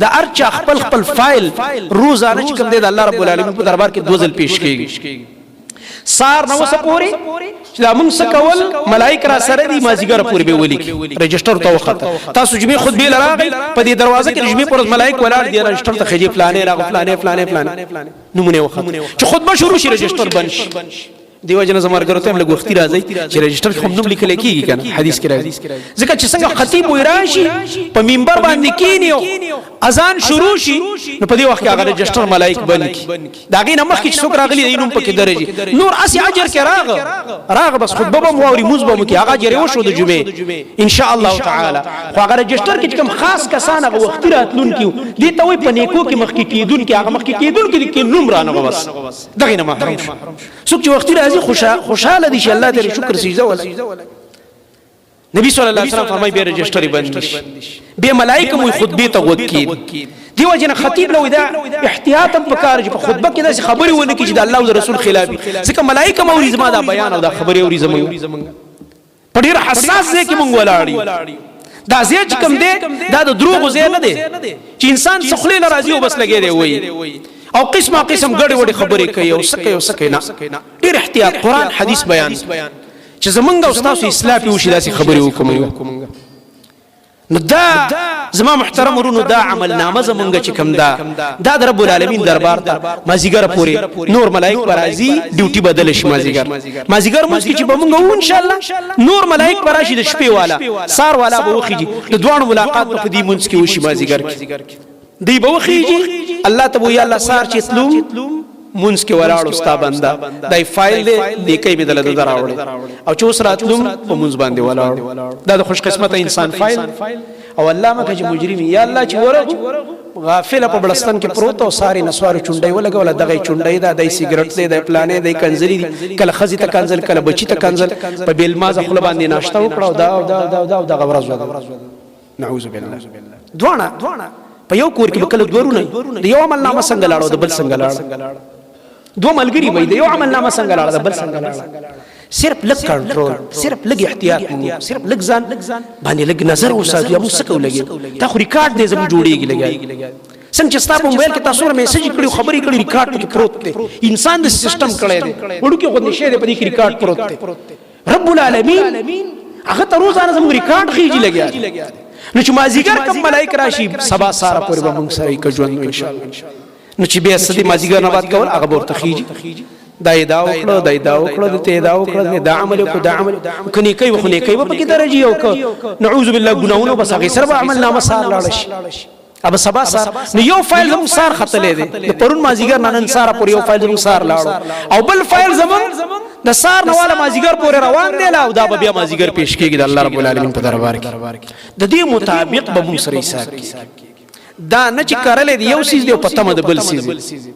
دا ارچا خپل خپل فایل روزانه چې کوم دی د الله رب العالمین په دربار کې دوزل پیش کیږي سار نو سپوري چې دا موږ سکول ملائک را سره دي مازیګر پورې به ولیکي رجستر ته وخت تاسو جمعې خطبه لراغي په دې دروازه کې جمعې پر ملائک ولاړ دي رجستر ته خجی فلانه راغ فلانه نمونه وخت چې خطبه شروع شي رجستر بند شي دیو جن زمرګرو ته موږ وختي راځي چې رجستر کوم نوم لیکل کیږي کنه حدیث کې راځي ځکه چې څنګه خطیب وای راشي په منبر باندې کینیو اذان شروع شي نو په دې وخت کې هغه رجستر ملائک بند کی داګه نمخ کې څوک راغلي دینوم پکې درجه نور اسی اجر کې راغ بس خطبه به موري مزبه مو کې هغه اجر وشو د جمعې ان شاء الله تعالی خو هغه رجستر کې کوم خاص کسان هغه وختي راتلون کی دي ته وای په نیکو کې مخ کې کیدون کې هغه مخ کې کیدون کې نوم رانه بس دغه نه محرم څوک چې وختي خوشاله دي چې الله دې شکر سجده ولا نبی صلی الله علیه وسلم فرمای به رجستر بند شي به ملائکه مو خطبه ته غوږ کی دیو جن خطیب لو دا احتیاطا پکار چې په خطبه کې داسې خبري ونه کی چې د الله او رسول خلافي ځکه ملائکه مو زما دا بیان او دا خبري او زمو په ډیر حساس ځای کې مونږ ولاړی دا ځای چې کوم دی دا د دروغ ځای نه دی چې انسان سخلی لراځي او بس لګي دی وای او قسم ګډ وډ خبرې کوي او سکه نه ډیر احتیاط قران حدیث بیان چې زمونږ استاد اصلاح پیوشي داسې خبرې وکوم نو دا زما محترم ورونو دا عمل نامه زمونږ چې کوم دا د رب العالمین دربار ته مازیګر پورې نور ملائک برازي ډیوټي بدل شي مازیګر موږ چې به مونږ ان شاء الله نور ملائک براشي د شپې والا سار والا به وخیږي د دوه ملاقات په دې مونږ کې وشي مازیګر کې دی به وخیږي الله ته وی الله سار چې تلوم مونږ کې ولاړ استا بندا دای فایل دې کې بدل دراوړ او چې اوس راتلوم په مونږ باندې ولاړ دا د خوش قسمت انسان فایل او الله مکه چې مجرم یا الله چې ورغ غافل په بلستان کې پروت او ساري نسوار چونډي ولګول دغه چونډي دا د سیګریټ دی د پلانې د کنزلي کله خزي ته کنزل کله بچی ته کنزل په بیل مازه خپل باندې ناشته وکړو دا غورز نعوذ بالله دوانه په یو کور کې بکله دورونه د یو عمل نامه څنګه لاړو د بل څنګه لاړو دوه ملګری وای د یو عمل نامه څنګه لاړو د بل څنګه لاړو صرف لګ کنټرول صرف لګ احتیاط صرف لګ ځان باندې لګ نظر وساتو یا مسکو لګي تا خو ریکارډ دې زمو جوړیږي لګي څنګه چې تاسو موبایل کې تاسو میسج کړو خبرې کړې ریکارډ کې پروت دی انسان د سیستم کړی دی وړو کې غو نشه دی په دې کې ریکارډ پروت دی رب العالمین هغه ته روزانه زمو ریکارډ خيږي لګي نو چې مازیګر کوم ملائک راشي سبا ساره پر به موږ سره کې ژوند ان شاء الله نو چې بیا سدي مازیګر نه بات کول هغه ورته خيږي دا وکړه ته دا وکړه دا عمل کو دا عمل کني کوي خو نه کوي په کې درجه یو نعوذ بالله ګناونه بس هغه سره عمل نامه سار لاړ شي اب سبا سار نو یو فایل زمو سار خطلې دي پرون مازیګر نن سار پر یو فایل زمو سار لاړ او بل فایل زمو د سار نواله مازیګر پورې روان دی لا دا بیا مازیګر پیش کیږي د الله رب العالمین په دربار کې د دې مطابق به موږ سره حساب کیږي دا نه چې کارلې دی یو سیز دی او پته مده بل سیز